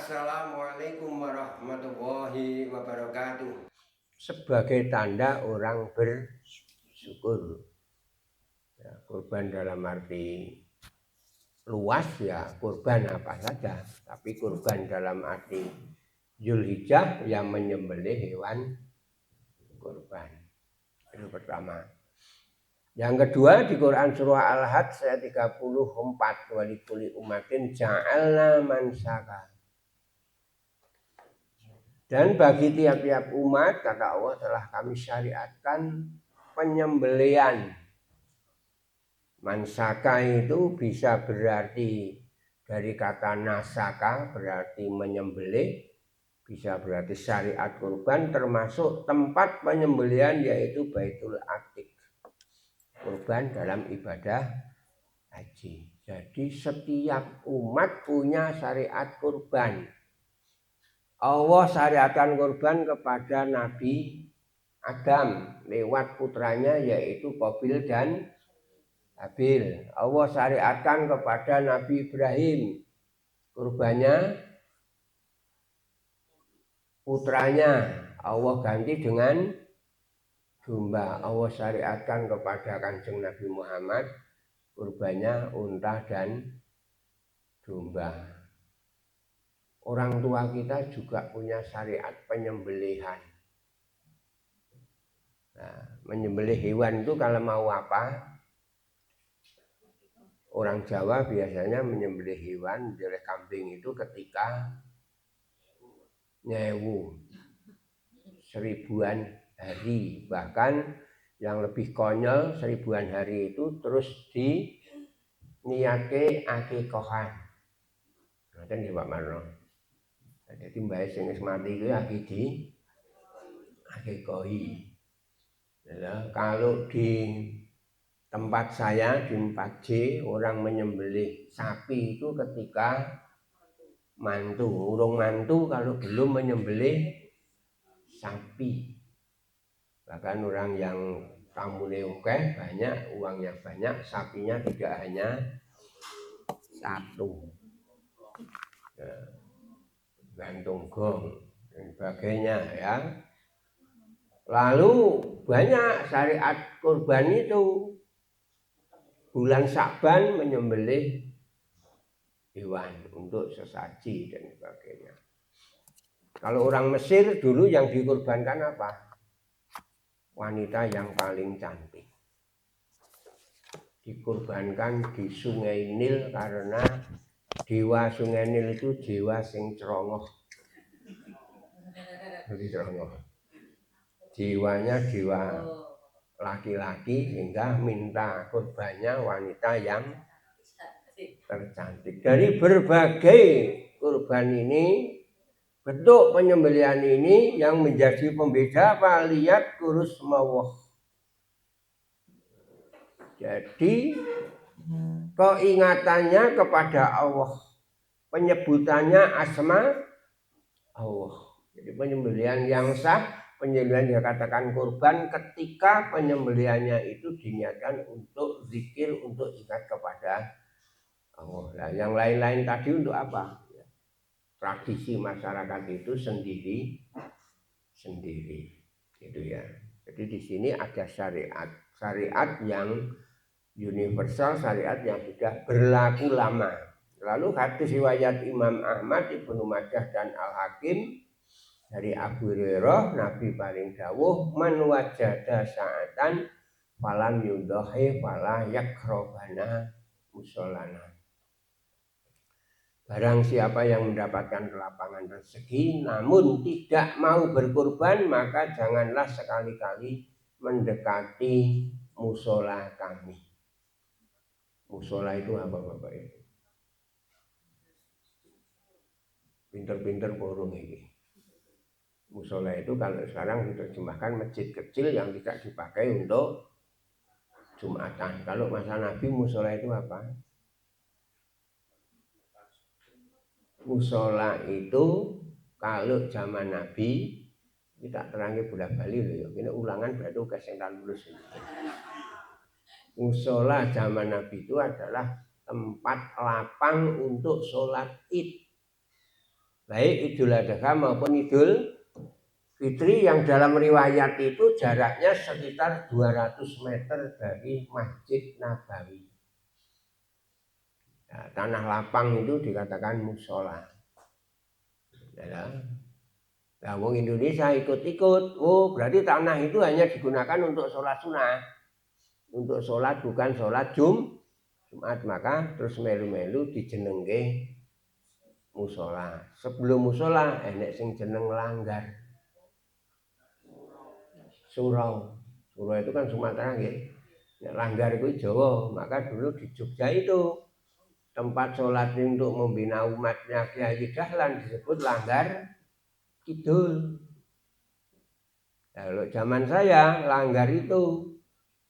Assalamualaikum warahmatullahi wabarakatuh. Sebagai tanda orang bersyukur. Ya, kurban dalam arti luas ya kurban apa saja, tapi kurban dalam arti Zulhijjah yang menyembelih hewan kurban. Itu pertama. Yang kedua di Quran surah Al-Hajj ayat 34, walikuli umatin ja'alna mansaka. Dan bagi tiap-tiap umat, kata Allah, telah kami syariatkan penyembelian. Mansaka itu bisa berarti dari kata nasaka, berarti menyembelih, bisa berarti syariat kurban, termasuk tempat penyembelian yaitu Baitul Atiq, kurban dalam ibadah haji. Jadi setiap umat punya syariat kurban. Allah syariatkan kurban kepada Nabi Adam lewat putranya yaitu Qabil dan Habil. Allah syariatkan kepada Nabi Ibrahim kurbannya putranya Allah ganti dengan domba. Allah syariatkan kepada Kanjeng Nabi Muhammad kurbannya unta dan domba. Orang tua kita juga punya syariat penyembelihan. Nah, menyembelih hewan itu kalau mau apa? Orang Jawa biasanya menyembelih hewan, menyembelih kambing itu ketika nyewu, seribuan hari. Bahkan yang lebih konyol, seribuan hari itu terus diniate akikohan. Nanti nih Pak Marno. Jadi mbak sing wis mati itu lagi di akikohi. Ya, kalau di tempat saya di 4J orang menyembelih sapi itu ketika mantu, urung mantu kalau belum menyembelih sapi. Bahkan orang yang tamunya oke banyak, uangnya banyak, sapinya tidak hanya satu. Ya, gantung gong dan sebagainya ya. Lalu banyak syariat kurban itu. Bulan Sya'ban menyembelih hewan untuk sesaji dan sebagainya. Kalau orang Mesir dulu yang dikurbankan apa? Wanita yang paling cantik. Dikurbankan di Sungai Nil karena dewa Sungai Nil itu dewa sing cerongoh. Jadi cerongoh. Dewanya dewa laki-laki sehingga minta kurbannya wanita yang tercantik. Dari berbagai kurban ini, bentuk penyembelihan ini yang menjadi pembeda apa? Lihat kurus mawah. Jadi keingatannya kepada Allah, penyebutannya asma Allah. Jadi penyembelihan yang sah, penyembelihan yang katakan kurban ketika penyembelihannya itu diniatkan untuk zikir, untuk ingat kepada Allah. Nah, yang lain-lain tadi untuk apa? Tradisi masyarakat itu sendiri, gitu ya. Jadi di sini ada syariat yang universal, syariat yang sudah berlaku lama. Lalu hadis riwayat Imam Ahmad, Ibnu Majah dan Al-Hakim dari Abu Hurairah, Nabi paling dawuh, man wajada sa'atan falam yudahi fala yakrobana musolana. Barang siapa yang mendapatkan kelapangan rezeki namun tidak mau berkurban, maka janganlah sekali-kali mendekati musola kami. Musola itu apa Bapak Ibu? Pinter-pinter burung ini. Musola itu kalau sekarang diterjemahkan masjid kecil yang tidak dipakai untuk Jumatan. Kalau masa Nabi musola itu apa? Musola itu kalau zaman Nabi kita terangi bola bali loh, ini ulangan berarti kesengkan lulus. Musola zaman Nabi itu adalah tempat lapang untuk sholat id. baik Idul Adha maupun Idul Fitri, yang dalam riwayat itu jaraknya sekitar 200 meter dari Masjid Nabawi. Nah, tanah lapang itu dikatakan musola. Ya. Nah, wong Indonesia ikut-ikut. Oh, berarti tanah itu hanya digunakan untuk sholat sunnah, untuk sholat bukan sholat Jumat. Maka terus melu-melu dijenengke musola. Sebelum musola enek sing jeneng langgar. Surau itu kan Sumatera nggih. Ya, langgar itu Jawa, maka dulu di Jogja itu tempat sholat untuk membina umatnya Kyai Dahlan disebut Langgar Kidul. Kalau zaman saya langgar itu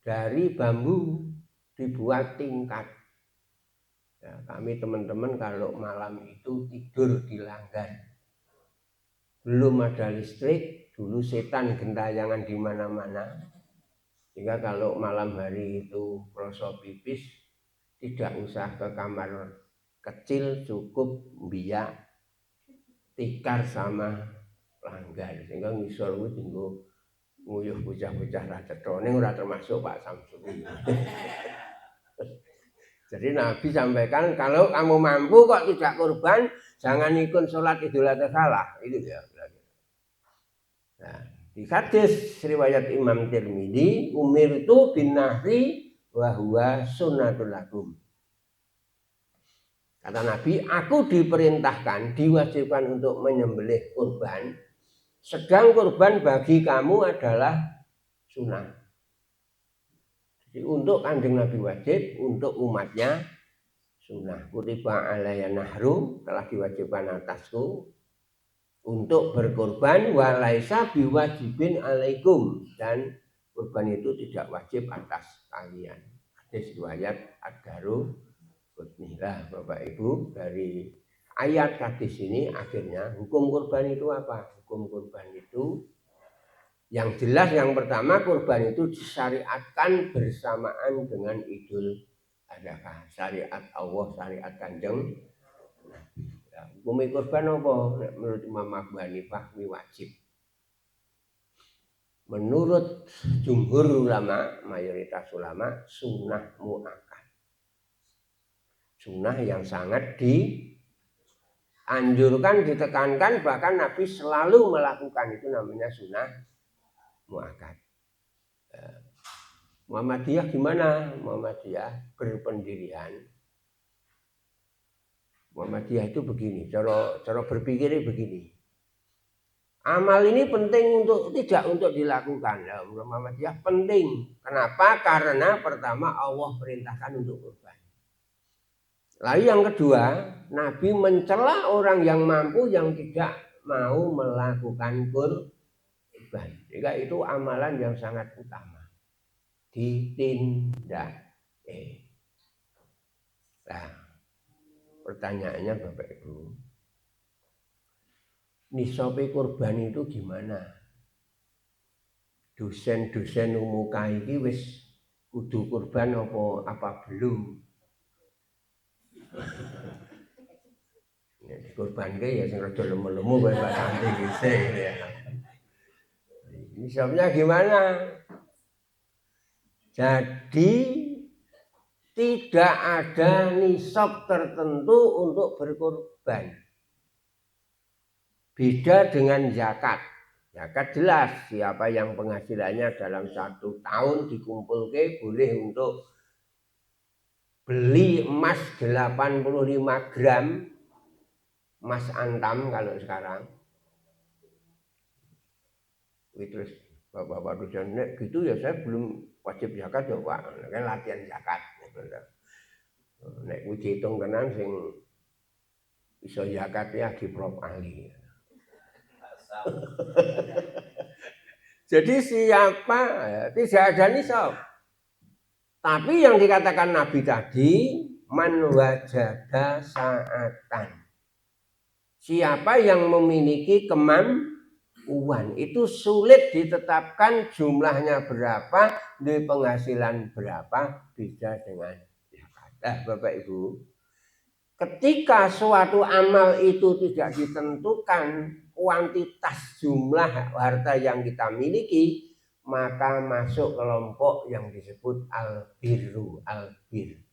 dari bambu dibuat tingkat. Ya, kami teman-teman kalau malam itu tidur di langgar. Belum ada listrik, dulu setan gentayangan di mana-mana. Sehingga kalau malam hari itu kroso pipis, tidak usah ke kamar kecil, cukup biak tikar sama langgar. Sehingga ngisor kuwi tinggo nguyuh bocah-bocah ra cethone ora termasuk Pak Samsul. Jadi Nabi sampaikan kalau kamu mampu kok tidak kurban, jangan ikut sholat Idul Adha salah. Itu dia. Nah, di hadis riwayat Imam Tirmidzi, umirtu bin nahri wa huwa sunnatul lakum. Kata Nabi, aku diperintahkan, diwajibkan untuk menyembelih kurban, sedang kurban bagi kamu adalah sunnah. Jadi untuk Kanjeng Nabi wajib, untuk umatnya sunnah. Kutiba alayya nahru, telah diwajibkan atasku untuk berkorban, walaisa biwajibin alaikum, dan kurban itu tidak wajib atas kalian. Hadis riwayat Ad-Daruqutni. Bapak Ibu, dari ayat hadis ini akhirnya hukum kurban itu apa? Hukum kurban itu yang jelas, yang pertama, kurban itu disyariatkan bersamaan dengan Idul Adha. Syariat Allah, syariat Kanjeng Nabi. Hukum kurban apa? Menurut Imam Abu Hanifah ini wajib. Menurut jumhur ulama, mayoritas ulama, sunnah muakkad. Sunnah yang sangat dianjurkan, ditekankan, bahkan Nabi selalu melakukan, itu namanya sunnah muakkad. Muhammadiyah gimana? Muhammadiyah berpendirian. Muhammadiyah itu begini, cara berpikirnya begini. Amal ini penting tidak untuk dilakukan. Ya, Muhammadiyah penting. Kenapa? Karena pertama Allah perintahkan untuk kurban. Lalu yang kedua, Nabi mencela orang yang mampu yang tidak mau melakukan kurban. Jika itu amalan yang sangat utama. Ditindak. Nah, pertanyaannya Bapak Ibu, nisabe kurban itu gimana? Dosen-dosen umuka iki wis kudu kurban apa belum? Kurban ke ya sing rada lemu-lemu kowe Pak Santi gisik ya. Nisabnya gimana? Jadi tidak ada nisab tertentu untuk berkurban. Beda dengan zakat. Zakat jelas, siapa yang penghasilannya dalam 1 tahun dikumpulke boleh untuk beli emas 85 gram, emas antam kalau sekarang. Terus bapak-bapak dosen, nek gitu ya saya belum wajib zakat ya Pak, kan latihan zakat. Nek kuwi diitung tenan sing iso zakat ya di Prof Ali. Jadi siapa tidak ada nisab. Tapi yang dikatakan Nabi tadi, man wajada sa'atan. Siapa yang memiliki kemampuan, itu sulit ditetapkan jumlahnya berapa, di penghasilan berapa, beda dengan zakat. Bapak Ibu, ketika suatu amal itu tidak ditentukan kuantitas jumlah harta yang kita miliki, maka masuk kelompok yang disebut albirru. Albir.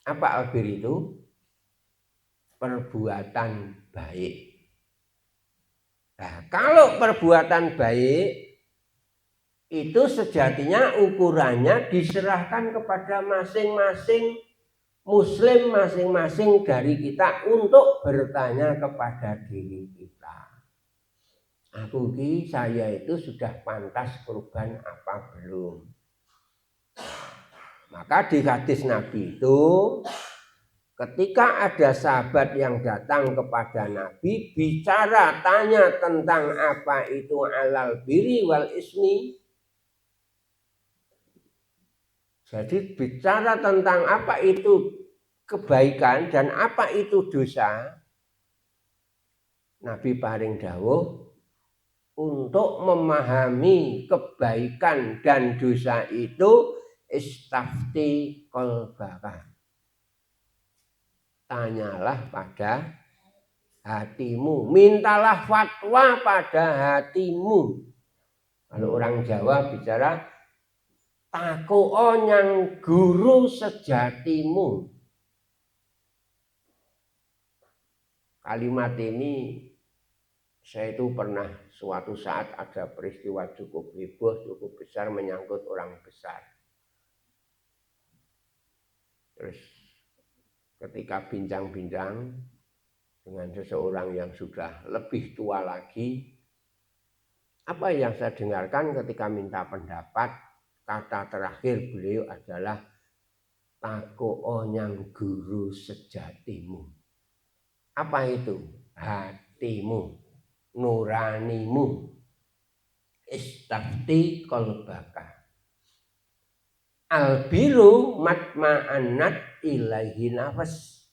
Apa albir itu? Perbuatan baik. Nah, kalau perbuatan baik itu sejatinya ukurannya diserahkan kepada masing-masing Muslim, masing-masing dari kita untuk bertanya kepada diri kita. Aku ki, saya itu sudah pantas kurban apa belum? Maka di hadis Nabi itu, ketika ada sahabat yang datang kepada Nabi bicara tanya tentang apa itu alal birri wal ismi. Jadi bicara tentang apa itu kebaikan dan apa itu dosa, Nabi paring dawuh untuk memahami kebaikan dan dosa itu istafti qalbaka. Tanyalah pada hatimu, mintalah fatwa pada hatimu. Kalau orang Jawa bicara takoo nyang guru sejatimu. Kalimat ini saya itu pernah suatu saat ada peristiwa cukup heboh, cukup besar menyangkut orang besar. Terus ketika bincang-bincang dengan seseorang yang sudah lebih tua lagi, apa yang saya dengarkan ketika minta pendapat, kata terakhir beliau adalah takoo nyang guru sejatimu. Apa itu? Hatimu, nuranimu. Istafti qalbaka. Albiru matma'annat ilaihi nafas.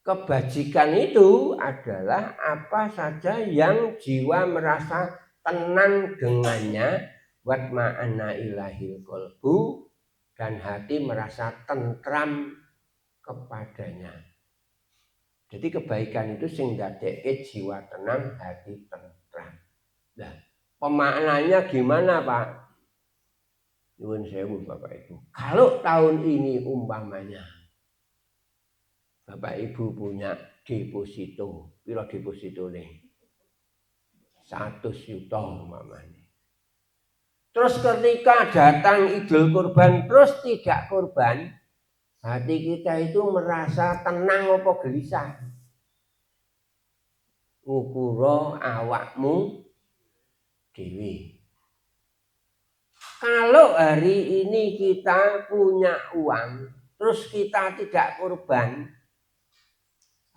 Kebajikan itu adalah apa saja yang jiwa merasa tenang dengannya, watma'anna ilahil qalbu, dan hati merasa tentram kepadanya. Jadi kebaikan itu sing dadeke jiwa tenang, hati tentram. Nah, pemaknanya gimana, Pak? Nyuwun sewu Bapak Ibu. Kalau tahun ini umpamanya Bapak Ibu punya deposito, piro deposito nih? 100 juta umpamanya. Terus ketika datang Idul Kurban terus tidak kurban, hati kita itu merasa tenang apa gelisah? Ngukuro awakmu dewi. Kalau hari ini kita punya uang, terus kita tidak kurban,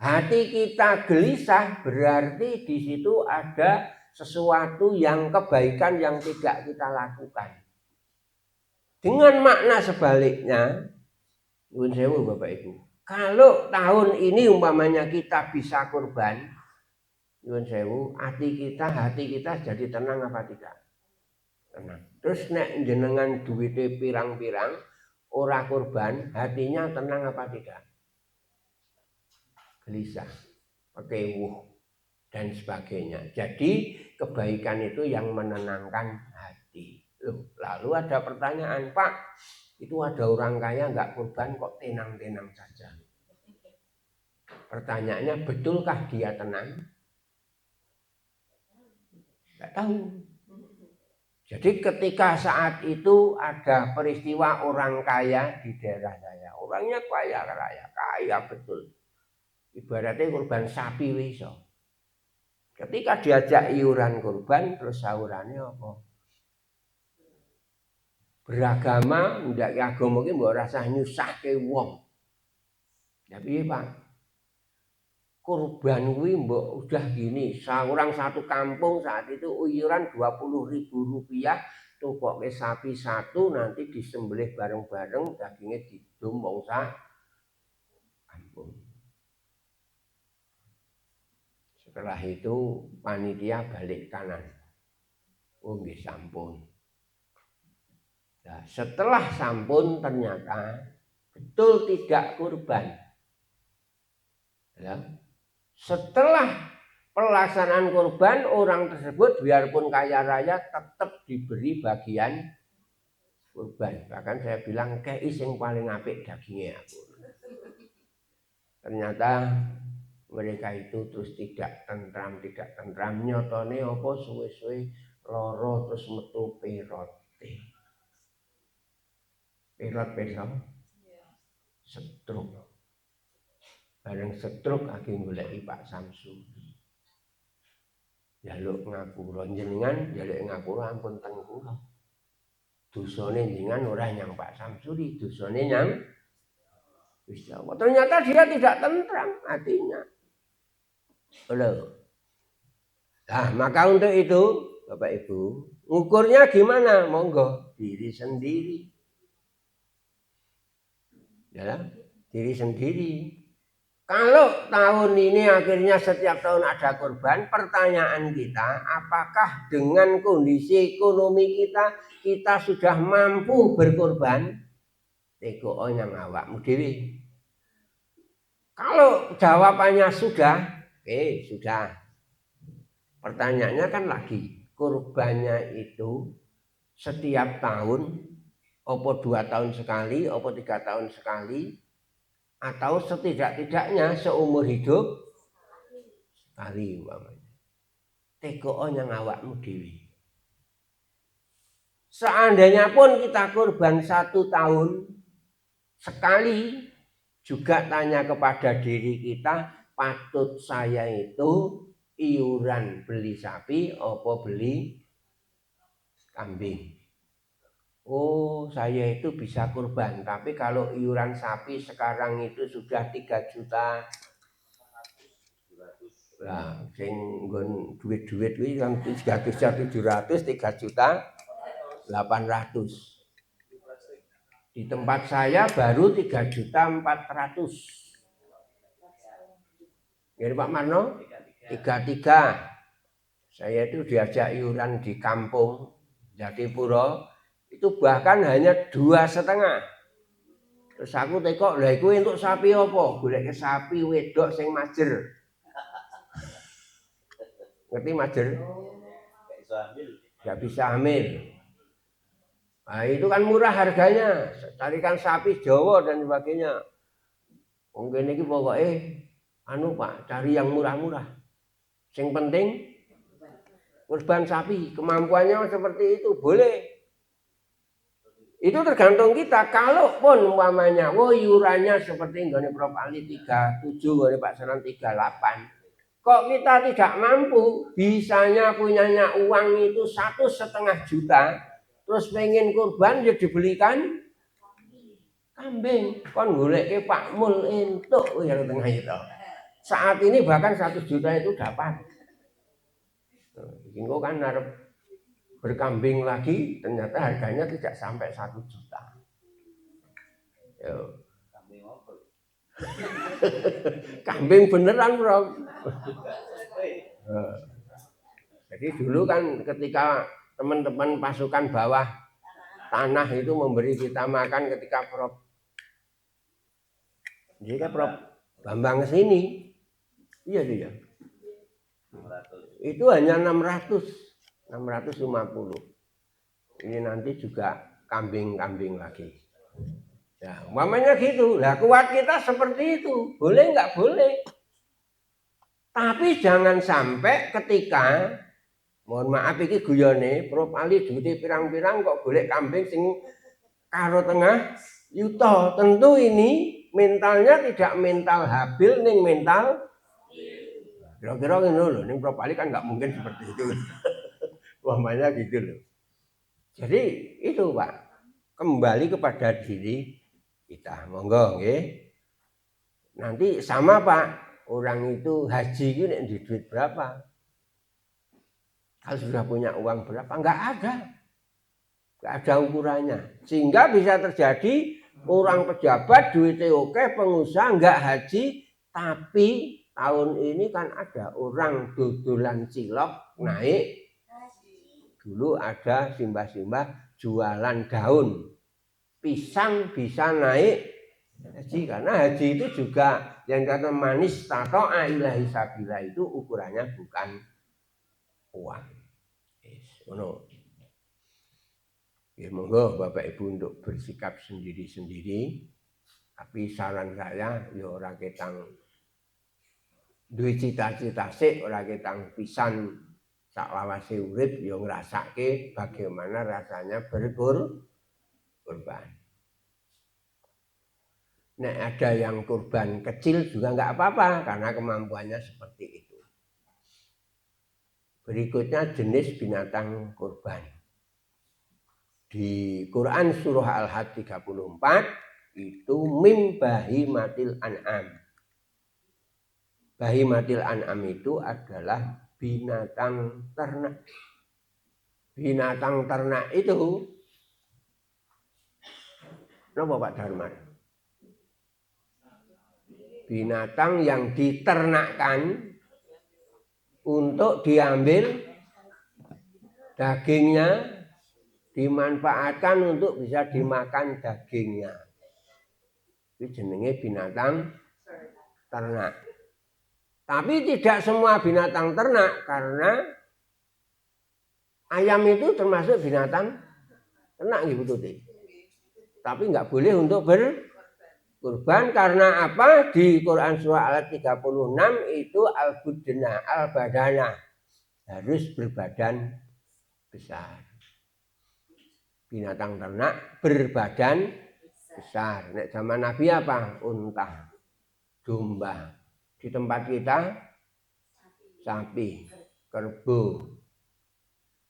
hati kita gelisah, berarti di situ ada sesuatu yang kebaikan yang tidak kita lakukan. Dengan makna sebaliknya, nyuwun sewu Bapak Ibu, kalau tahun ini umpamanya kita bisa kurban, nyuwun sewu, hati kita jadi tenang apa tidak? Tenang. Terus nek jenengan duwite pirang-pirang ora kurban, hatinya tenang apa tidak? Gelisah, kekewuh dan sebagainya. Jadi kebaikan itu yang menenangkan hati. Loh, lalu ada pertanyaan, Pak, itu ada orang kaya nggak kurban kok tenang-tenang saja? Pertanyaannya, betulkah dia tenang? Nggak tahu. Jadi ketika saat itu ada peristiwa orang kaya di daerah saya, orangnya kaya betul. Ibaratnya kurban sapi wiso. Ketika diajak iuran kurban, terus saurannya apa? Beragama, ndak agama ki mbok rasah nyusahke wong. Tapi Pak, kurban kuwi mbok udah gini, seorang satu kampung saat itu iuran 20.000 rupiah, tukoke sapi satu nanti disembelih bareng-bareng, dagingnya didum wong sak kampung. Setelah itu panitia balik kanan. Oh nggih sampun. Nah, setelah sampun ternyata betul tidak kurban. Ya. Setelah pelaksanaan kurban, orang tersebut biarpun kaya raya tetap diberi bagian kurban. Bahkan saya bilang kei sing paling apik dagingnya aku. Ternyata mereka itu terus tidak tentram. Nyotone apa suwe-suwe loro terus metu perote. Perot setruk. Bareng setruk aki goleki Pak Samsuri. Jaluk ngapura jenengan, jaluk ngapura ampun teng kula. Dosane jenengan ora nyang Pak Samsuri, dosane nyang Gusti Allah. Ternyata dia tidak tentram hatinya. Loh. Nah, maka untuk itu, Bapak Ibu, ngukurnya gimana? Monggo, diri sendiri. Ya, diri sendiri. Kalau tahun ini akhirnya setiap tahun ada kurban, pertanyaan kita, apakah dengan kondisi ekonomi kita sudah mampu berkurban? Teko yang awakmu dhewe. Kalau jawabannya sudah, sudah. Pertanyaannya kan lagi, kurbannya itu setiap tahun, opo 2 tahun sekali, opo 3 tahun sekali, atau setidak-tidaknya seumur hidup sekali umpamanya. Teko yang awakmu dhewe. Seandainya pun kita kurban 1 tahun sekali, juga tanya kepada diri kita, patut saya itu iuran beli sapi apa beli kambing. Oh, saya itu bisa kurban, tapi kalau iuran sapi sekarang itu sudah 3 juta. Lah, sing nggon duit-duit kuwi kan 3.700, 3 juta 800. Di tempat saya baru 3 juta 400. Jadi Pak Marno 33. Saya itu diajak iuran di kampung Jatipuro. Itu bahkan hanya 2,5. Terus aku tekok, lah iku entuk sapi apa? Golek sapi wedok sing majer. Ngerti majer? Gak bisa hamil. Nah, itu kan murah harganya. Carikan sapi Jawa dan sebagainya. Mungkin ini pokoknya Pak, cari yang murah-murah. Yang penting kurban sapi, kemampuannya seperti itu boleh. Itu tergantung kita. Kalaupun umpamanya, iurannya seperti nggone Prof Ali 37, nggone Pak Sanan 38. Kok kita tidak mampu, bisanya punyanya uang itu 1,5 juta, terus pengen kurban ya dibelikan kambing. Kon goleke Pak Mul entuk ya tengah itu. Saat ini bahkan 1 juta itu dapat. Engko kan arep berkambing lagi, ternyata harganya tidak sampai 1 juta. Yo. Kambing beneran, Bro. Jadi dulu kan ketika teman-teman pasukan bawah tanah itu memberi kita makan ketika Prof. Jika Prof. Bambang kesini, iya dia. Itu hanya 650. Ini nanti juga kambing-kambing lagi. Ya, umpamanya gitu. Lah kuat kita seperti itu. Boleh nggak boleh. Tapi jangan sampai ketika, mohon maaf iki guyone, Prof Ali duwite pirang-pirang kok golek kambing sing karo tengah yuta. Tentu ini mentalnya tidak mental habil ning mental. Kira-kira ngono lho, ning Prof Ali kan nggak mungkin seperti itu. Umpamanya gitu loh. Jadi itu Pak, kembali kepada diri kita. Monggo nggih. Nanti sama Pak, orang itu haji itu nek duit berapa? Kalau sudah punya uang berapa? Enggak ada. Enggak ada ukurannya. Sehingga bisa terjadi orang pejabat duitnya oke, pengusaha enggak haji, tapi tahun ini kan ada orang dodolan cilok naik. Dulu ada simbah-simbah jualan daun pisang bisa naik haji, karena haji itu juga Yang kata manis tato'a ilahi sabila itu ukurannya bukan uang. Ono. Ya monggo Bapak Ibu untuk bersikap sendiri-sendiri. Tapi saran saya ya ora ketang duwe cita-cita sik, ora ketang pisan saklawase urip ya ngrasake bagaimana rasanya berkorban. Nek ada yang kurban kecil juga nggak apa-apa karena kemampuannya seperti itu. Berikutnya jenis binatang kurban. Di Quran surah Al-Hajj 34 itu mim bahimatil an'am. Bahimatil an'am itu adalah binatang ternak. Binatang ternak itu napa Pak Darman? Binatang yang diternakkan untuk diambil dagingnya, dimanfaatkan untuk bisa dimakan dagingnya. Itu jenenge binatang ternak. Tapi tidak semua binatang ternak karena ayam itu termasuk binatang ternak gitu. Tapi nggak boleh untuk berkurban karena apa? Di Quran surah Al-36 itu al-budna, al-badana harus berbadan besar. Binatang ternak berbadan besar. Nek zaman Nabi apa? Unta, domba. Di tempat kita sapi, kerbau,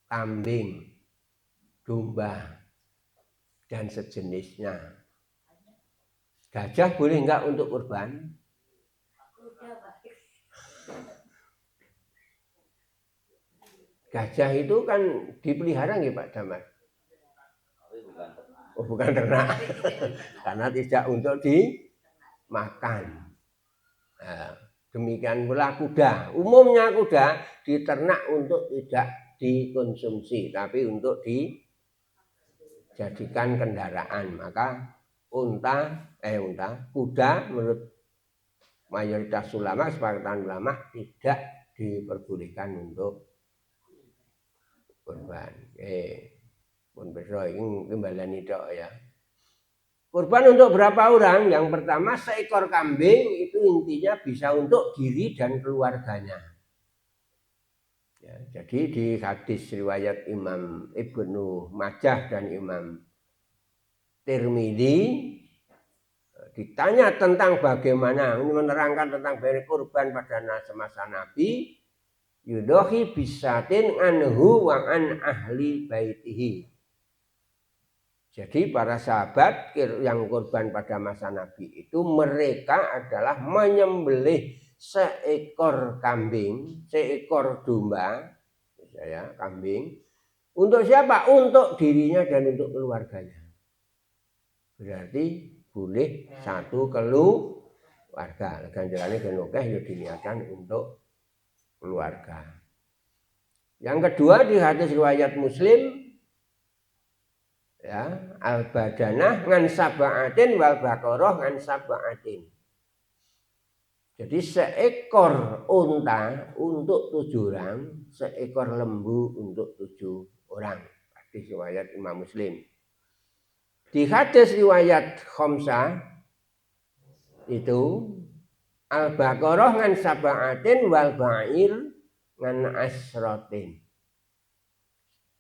kambing, domba, dan sejenisnya. Gajah boleh enggak untuk kurban? Gajah itu kan dipelihara nggih Pak Damar? Oh, bukan ternak. Karena tidak untuk dimakan. Nah, demikian pula kuda. Umumnya kuda diternak untuk tidak dikonsumsi, tapi untuk dijadikan kendaraan. Maka kuda menurut mayoritas ulama, sepakatan ulama tidak diperbolehkan untuk kurban. Pun beso ini kembalian itu ya. Kurban untuk berapa orang? Yang pertama seekor kambing itu intinya bisa untuk diri dan keluarganya. Ya, jadi di hadis riwayat Imam Ibnu Majah dan Imam Tirmidzi ditanya tentang bagaimana menerangkan tentang berkurban pada masa Nabi, yudohi bisatin anhu wa an ahli baitihi. Jadi para sahabat yang kurban pada masa Nabi itu mereka adalah menyembelih seekor kambing, seekor domba, misalnya kambing. Untuk siapa? Untuk dirinya dan untuk keluarganya. Berarti boleh satu keluarga. Ganjarannya genokeh yang diniatkan untuk keluarga. Yang kedua di hadis riwayat Muslim, ya, al-badanah ngan sab'atin wal baqarah ngan sab'atin. Jadi seekor unta untuk 7 orang, seekor lembu untuk 7 orang. Hadis riwayat Imam Muslim. Di hadis riwayat Khamsah itu al-baqarah ngan sab'atin wal ba'ir ngan asratin.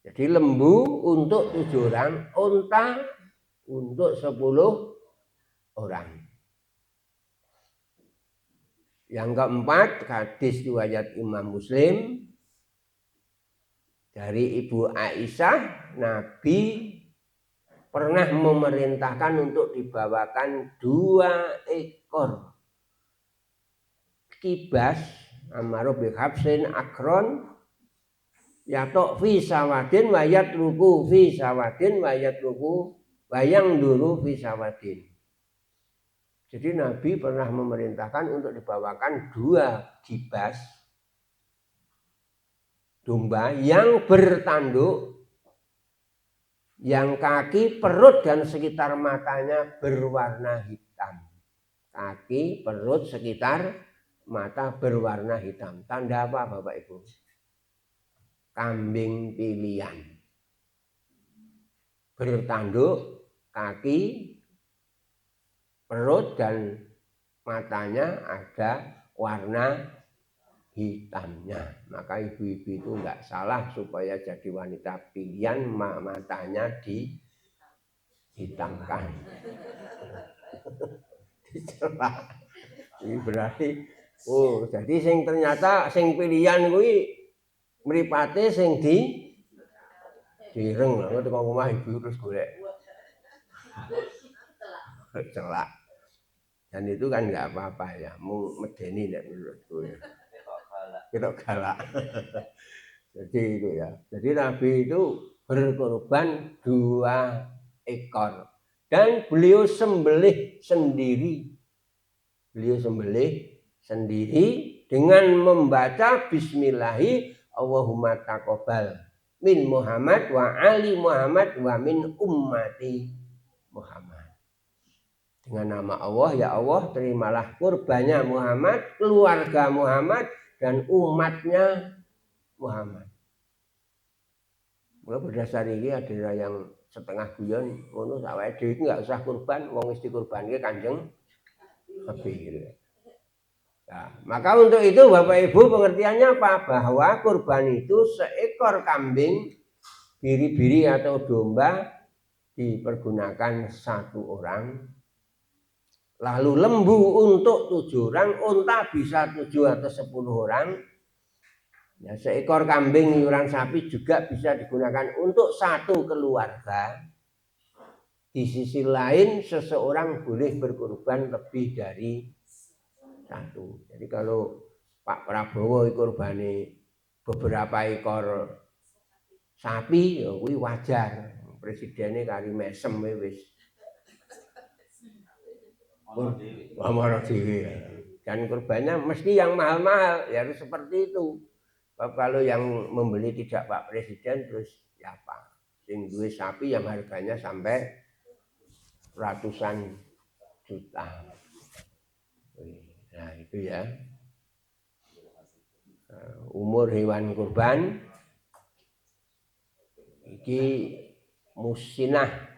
Jadi lembu untuk 7 orang, unta untuk 10 orang. Yang keempat, hadis riwayat Imam Muslim dari Ibu Aisyah, Nabi pernah memerintahkan untuk dibawakan 2 ekor kibas amaru bi habsin akron yatok fi sawadin wayat ruku fi sawadin wayat ruku wayang dulu fi sawadin. Jadi Nabi pernah memerintahkan untuk dibawakan 2 kibas domba yang bertanduk, yang kaki, perut dan sekitar matanya berwarna hitam. kaki, perut, sekitar mata berwarna hitam. Tanda apa Bapak Ibu? Kambing pilihan. Bertanduk, kaki, perut dan matanya ada warna hitamnya. Maka ibu-ibu itu enggak salah supaya jadi wanita pilihan matanya dihitamkan. Dicelak. Ini berarti jadi sing ternyata sing pilihan kuwi mripate sing direng lho teko omah ibu terus golek. Celak. Dan itu kan enggak apa-apa ya, mau medeni nek menurutku ya. Kita galak. Jadi itu ya. Jadi Nabi itu berkorban 2 ekor dan beliau sembelih sendiri. Beliau sembelih sendiri dengan membaca bismillahi Allahumma taqabbal min Muhammad wa ali Muhammad wa min ummati Muhammad. Dengan nama Allah, ya Allah terimalah kurbannya Muhammad, keluarga Muhammad dan umatnya Muhammad. Mulai berdasar ini ada yang setengah guyon ngono awake dhewe enggak usah kurban, wong wis dikurbanke Kanjeng Nabi gitu. Nah, maka untuk itu Bapak Ibu pengertiannya apa? Bahwa kurban itu seekor kambing biri-biri atau domba dipergunakan 1 orang. Lalu lembu untuk 7 orang, unta bisa 7 atau 10 orang. Ya, seekor kambing iuran sapi juga bisa digunakan untuk 1 keluarga. Di sisi lain seseorang boleh berkorban lebih dari 1. Jadi kalau Pak Prabowo kurbane beberapa ekor sapi ya kuwi wajar. Presidennya kari mesem wis. Amara dhewe. Dan kurbannya mesti yang mahal-mahal, ya harus seperti itu. Kalau yang membeli tidak Pak Presiden terus ya apa? Sing duwe sapi yang harganya sampai ratusan juta. Nah itu ya. Umur hewan kurban iki musinah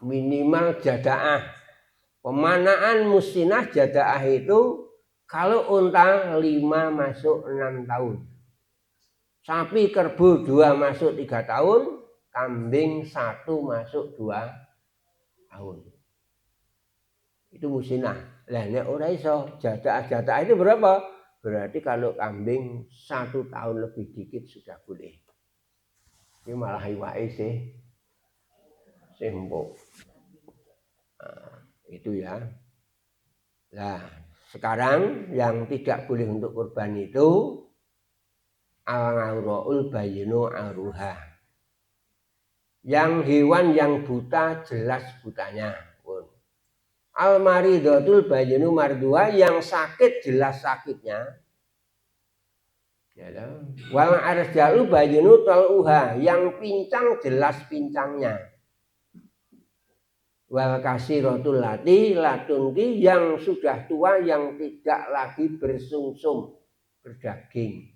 minimal jadaah. Pemanaan musinah jadaah itu kalau unta 5 masuk 6 tahun. Sapi kerbau 2 masuk 3 tahun, kambing 1 masuk 2 tahun. Itu musinah. Lah nek ora iso jadaah itu berapa? Berarti kalau kambing 1 tahun lebih dikit sudah boleh. Ini malah iwake sih empuk. Nah, itu ya. Nah, sekarang yang tidak boleh untuk kurban itu al-auraul bayyinu aruha. Yang hewan yang buta jelas butanya. Al-maridatul bayyinu mardua, yang sakit jelas sakitnya. Ya, wal arjalu bayyinu taluha, yang pincang jelas pincangnya. Wal kasiratul lati latunki, yang sudah tua yang tidak lagi bersungsum berdaging.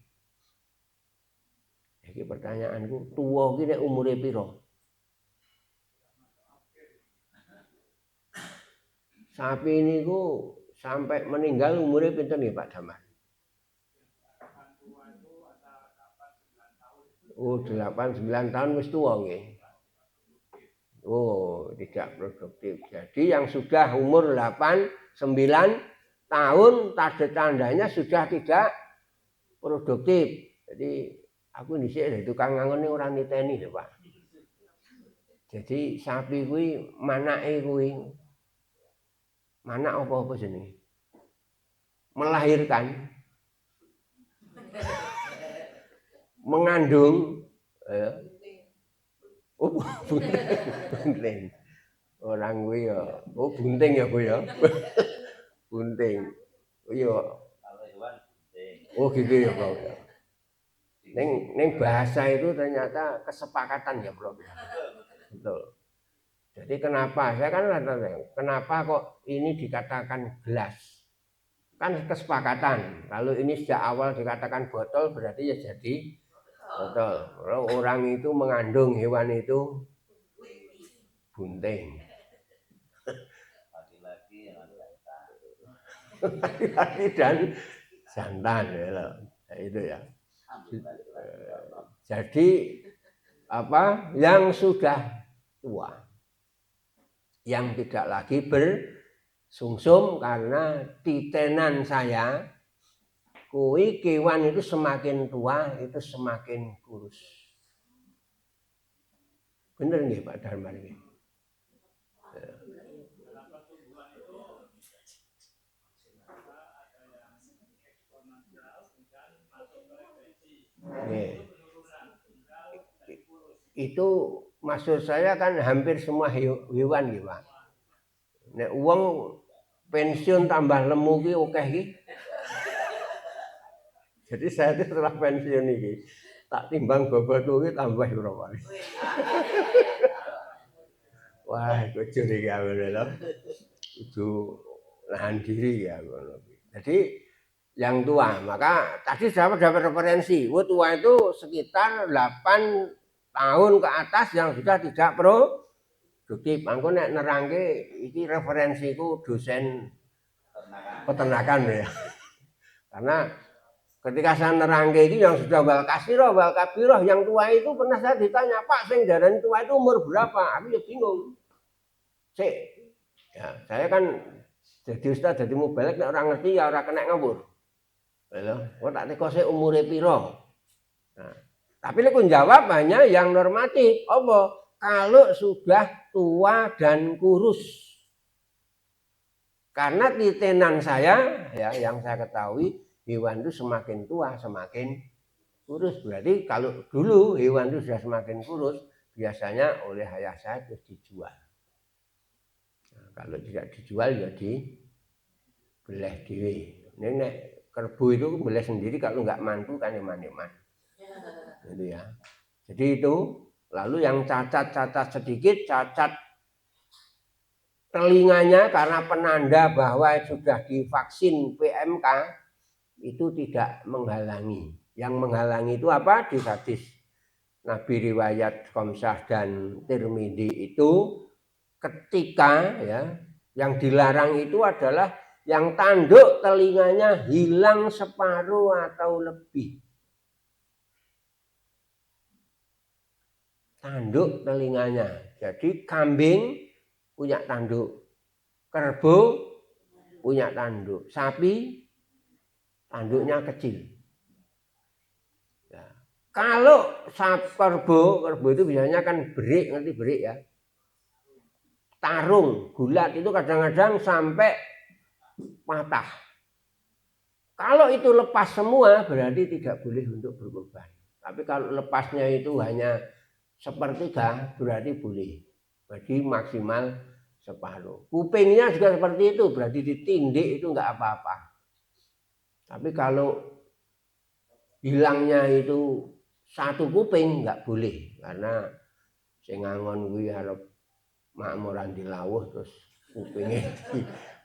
Jadi pertanyaanku, tua ki nek umure piro? Sapi ini ku sampai meninggal umurnya pinten ya Pak Damar? Oh 8-9 tahun wis tua nggih. Oh tidak produktif. Jadi yang sudah umur 8-9 tahun tanda-tandanya sudah tidak produktif. Jadi aku dhisik dari tukang ngangon ini orang niteni lho Pak. Jadi sapi kuwi manake kuwi manak apa jenenge? Melahirkan, mengandung, bunting. Orang kuwi ya, bunting ya Bu ya. Bunting. Iya. Oh gitu ya Bro. Neng bahasa itu ternyata kesepakatan ya Bro. Betul. Jadi kenapa? Saya kan kenapa kok ini dikatakan gelas? Kan kesepakatan. Kalau ini sejak awal dikatakan botol berarti ya jadi botol. Kalau orang itu mengandung hewan itu bunting. Laki-laki dan jantan ya loh. Nah, itu ya. Jadi apa yang sudah tua, yang tidak lagi bersungsum karena titenan saya, kui kewan itu semakin tua itu semakin kurus. Bener nggih Pak Darman ini? Itu maksud saya kan hampir semua hewan gitu Pak. Nek uang pensiun tambah lemu ki akeh ki. Jadi saya itu setelah pensiun iki tak timbang bobotku ki tambah berapa. Wah, kudu iki lho. Kudu nahan diri ya ngono. Jadi yang tua, maka tadi saya dapat referensi, tua itu sekitar 8 tahun ke atas yang sudah tidak produktif. Aku nek nerangke iki referensiku dosen peternakan ya. Karena ketika saya nerangke ini yang sudah wal kasiro, wal kabiroh, yang tua itu pernah saya ditanya, Pak, sing darani tua itu umur berapa? Aku ya bingung. Ya, saya kan jadi ustaz, jadi mubalek nek orang ngerti ya orang kena ngawur. Lho, kok tak teko sik umure piro? Nah, tapi nek jawab hanya yang normatif. Apa? Kalau sudah tua dan kurus. Karena titenan saya ya yang saya ketahui hewan itu semakin tua semakin kurus. Berarti kalau dulu hewan itu sudah semakin kurus biasanya oleh ayah saya itu dijual. Nah, kalau tidak dijual ya dibeleh dhewe. Nek kerbau itu boleh sendiri kalau nggak mantu kan eman-eman. Gitu ya. Jadi itu, lalu yang cacat-cacat sedikit, cacat telinganya karena penanda bahwa sudah divaksin PMK itu tidak menghalangi. Yang menghalangi itu apa? Di hadis Nabi riwayat Khamsah dan Tirmidzi itu ketika ya yang dilarang itu adalah yang tanduk telinganya hilang separuh atau lebih. Tanduk telinganya. Jadi kambing punya tanduk. Kerbau punya tanduk. Sapi tanduknya kecil. Ya. Kalau kerbau itu biasanya kan berik, ngerti berik ya. Tarung, gulat itu kadang-kadang sampai patah. Kalau itu lepas semua berarti tidak boleh untuk berkorban. Tapi kalau lepasnya itu hanya sepertiga berarti boleh. Berarti maksimal separuh. Kupingnya juga seperti itu berarti ditindik itu enggak apa-apa. Tapi kalau hilangnya itu satu kuping enggak boleh karena sing ngangon kuwi arep makmuran dilawuh terus kupingnya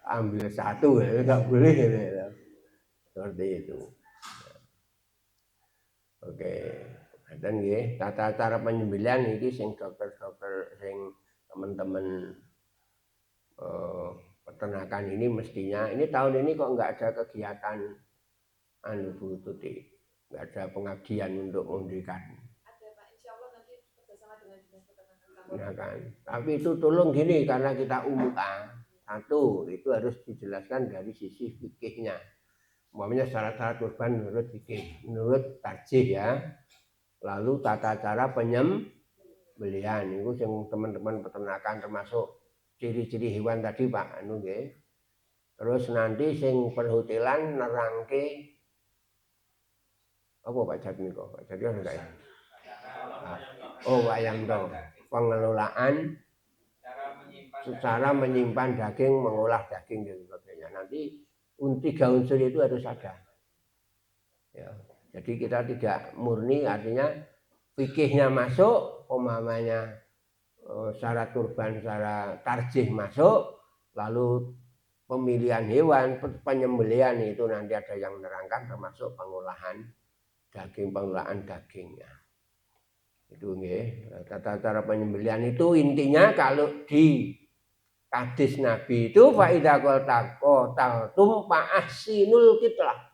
ambil satu ya enggak boleh ya. Seperti itu. Oke. Dan nggih, tata cara penyembelihan iki sing dokter-dokter sing teman-teman peternakan ini mestinya ini tahun ini kok enggak ada kegiatan Bu Tuti. Enggak ada pengabdian untuk memberikan. Ada Pak, insyaallah nanti bersama dengan Dinas Peternakan. Nah kan. Tapi itu tolong gini karena kita umumkan. Satu, itu harus dijelaskan dari sisi fikihnya. Umpamanya syarat-syarat kurban menurut fikih, menurut tarjih ya. Lalu tata cara penyembelihan itu yang teman-teman peternakan termasuk ciri-ciri hewan tadi Pak anu nggih. Terus nanti sing perhotelan nerangke apa Pak Jatmi kok? Pak Jatmi enggak ya? Oh, wayang to. Pengelolaan secara menyimpan daging, mengolah daging dan sebagainya. Nanti 3 unsur itu harus ada. Ya, jadi kita tidak murni artinya fikihnya masuk, pemahamannya syarat kurban secara tarjih masuk, lalu pemilihan hewan, penyembelihan itu nanti ada yang menerangkan termasuk pengolahan dagingnya. Itu nggih, tata cara penyembelihan itu intinya kalau di hadis Nabi itu fa idza qataltum fa ahsinul qitlah.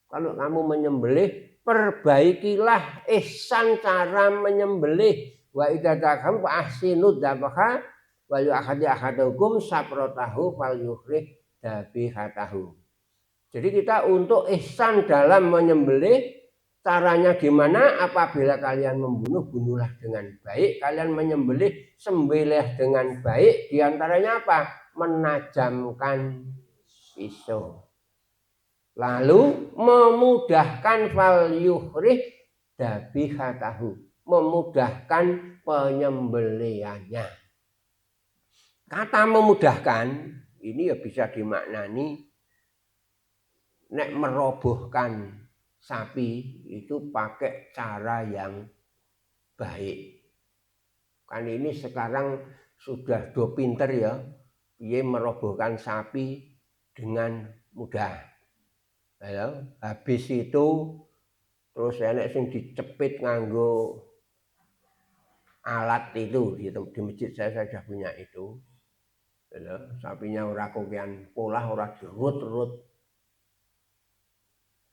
Kalau kamu menyembelih, perbaikilah ihsan cara menyembelih. Wa idza takam fa ahsinud dzabha wa yu'akhadhukum sapratahu fal yukhrij dzabihatahu. Jadi kita untuk ihsan dalam menyembelih, caranya gimana? Apabila kalian membunuh, bunuhlah dengan baik. Kalian menyembelih, sembelih dengan baik. Di antaranya apa? Menajamkan pisau. Lalu memudahkan fal yukhrij dzabihatahu, memudahkan penyembelihannya. Kata memudahkan ini ya bisa dimaknani nek merobohkan sapi itu pakai cara yang baik. Kan ini sekarang sudah do pinter ya, piye merobohkan sapi dengan mudah. Ya, habis itu terus enek sing dicepit nganggo alat itu di masjid saya sudah punya itu. Ya, sapinya ora kokian polah, ora dirut-rut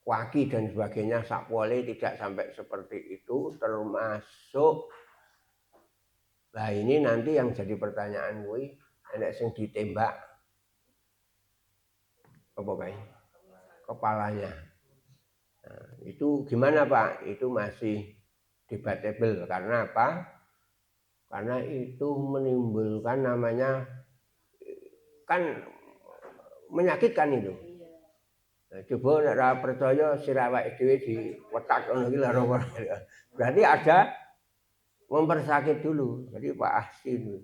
kaki dan sebagainya, sakpole tidak sampai seperti itu, termasuk. Nah ini nanti yang jadi pertanyaan gue, enek sing ditembak apa kayak kepalanya. Nah, itu gimana Pak? Itu masih debatable karena apa? Karena itu menimbulkan namanya kan menyakitkan itu. Nah, coba nek ora percaya sira awake dhewe diwetak ngono iki lho. Berarti ada mempersakit dulu. Jadi Pak Ahsin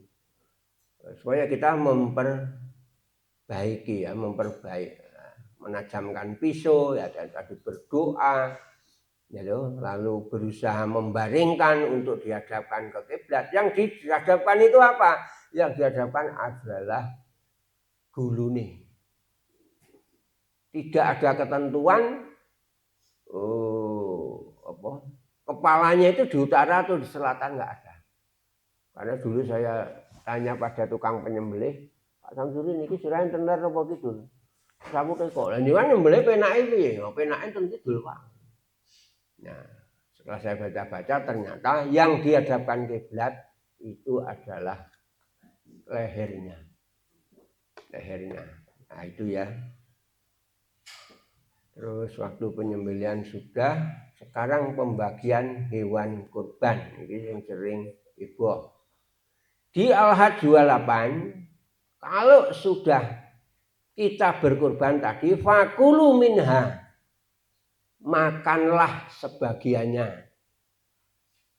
supaya kita memperbaiki ya, menajamkan pisau ya, dan tadi berdoa ya, lalu berusaha membaringkan untuk dihadapkan ke kiblat. Yang dihadapkan itu apa? Yang dihadapkan adalah gulune. Tidak ada ketentuan kepalanya itu di utara atau di selatan, nggak ada. Karena dulu saya tanya pada tukang penyembelih, Pak Samsuri niki sirahe tenar apa kidul? Kamu kok lha niku nyembelih penake piye? Penake ten kidul, Pak. Nah, setelah saya baca-baca ternyata yang dihadapkan kiblat itu adalah lehernya. Nah, itu ya. Terus waktu penyembelihan sudah, sekarang pembagian hewan kurban. Ini yang sering ibu. Di Al-Hajj 28, kalau sudah kita berkurban tadi, fakulu minha, makanlah sebagiannya.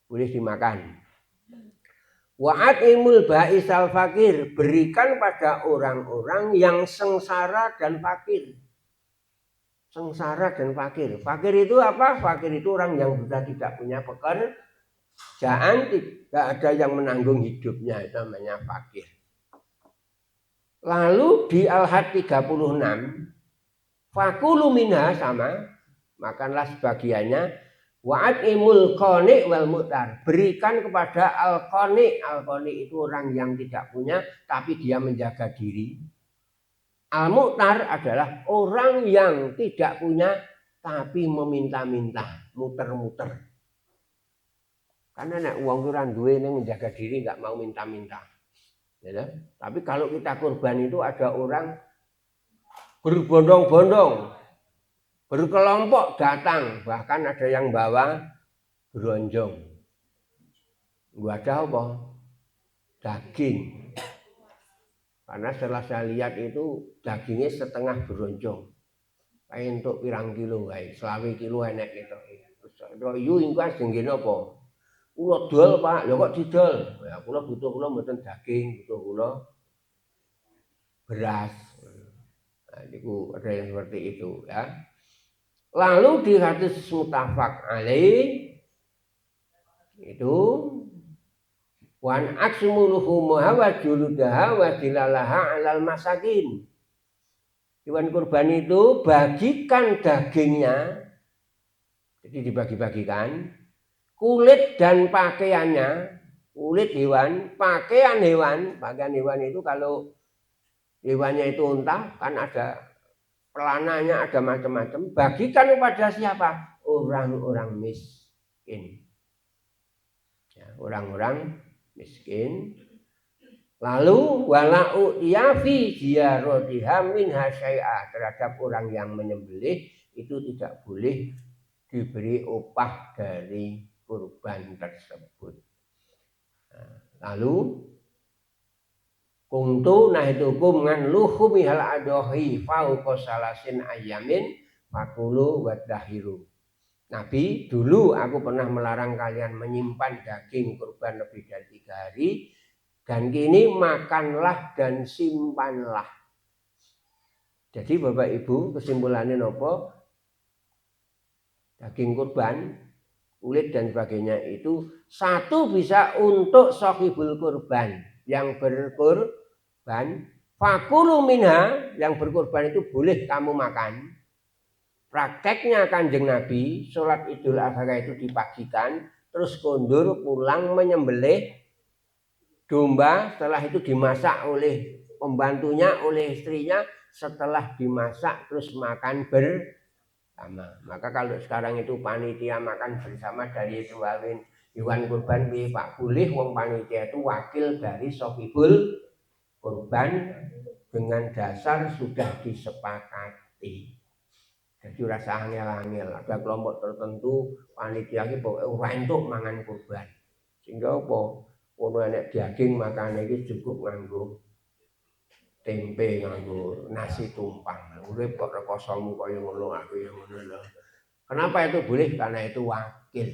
Boleh dimakan. Wa'atimul ba'isal fakir, berikan pada orang-orang yang sengsara dan fakir. Sengsara dan fakir. Fakir itu apa? Fakir itu orang yang sudah tidak punya pekerjaan, tidak ada yang menanggung hidupnya, itu namanya fakir. Lalu di Al-Hajj 36, fakulu minha sama, makanlah sebagiannya. Wa'atimul qani wal mu'tar, berikan kepada al-qani. Al-qani itu orang yang tidak punya tapi dia menjaga diri. Al-mu'tar adalah orang yang tidak punya tapi meminta-minta, muter-muter. Karena nek wong ora duwe ning menjaga diri enggak mau minta-minta. Ya, tapi kalau kita kurban itu ada orang berbondong-bondong, berkelompok datang, bahkan ada yang bawa bronjong. Gua ada apa? Daging. Karena setelah saya lihat itu dagingnya setengah beronjong. Kayak untuk pirang kilo kayak, 20 kilo enek gitu. Terus yu ingkang jenenge apa? Kula dol, Pak. Ya kok didol? Ya kula mboten daging, butuh kula beras. Nah, niku ada yang seperti itu ya. Lalu di hadis muttafaq alaih itu Wan aksumuluhumaha wa juludaha wa dilalaha alal masakin. Hewan kurban itu bagikan dagingnya, jadi dibagi-bagikan, kulit dan pakaiannya, kulit hewan, pakaian hewan itu kalau hewannya itu unta kan ada pelananya, ada macam-macam, bagikan kepada siapa? Orang-orang miskin. Ya, orang-orang miskin. Lalu walau yafi ziyaratiha minha syai'a, terhadap orang yang menyembelih itu tidak boleh diberi upah dari kurban tersebut. Lalu kuntu nahitukum ngan luhumi hal adohi fauqa salasin ayamin fakulu wadahiru. Nabi, dulu aku pernah melarang kalian menyimpan daging kurban lebih dari 3 hari, dan kini makanlah dan simpanlah. Jadi Bapak Ibu, kesimpulannya nopo? Daging kurban, kulit dan sebagainya itu satu bisa untuk sohibul kurban, yang berkurban, fakulu minha, yang berkurban itu boleh kamu makan. Prakteknya Kanjeng Nabi, sholat Idul Adha itu dipagikan, terus kondur pulang menyembelih domba, setelah itu dimasak oleh pembantunya, oleh istrinya, setelah dimasak terus makan bersama. Maka kalau sekarang itu panitia makan bersama dari hewan kurban, Pak, boleh wong panitia itu wakil dari sohibul kurban dengan dasar sudah disepakati. Jadi rasa angel-angel, ada kelompok tertentu panitia iki pokoke ora entuk mangan kurban. Sehingga apa? Ono enek daging makane iki cukup nganggo tempe, nganggo nasi tumpang. Urip kok rekosomu kaya ngono aku ya ngono lho. Kenapa itu boleh? Karena itu wakil.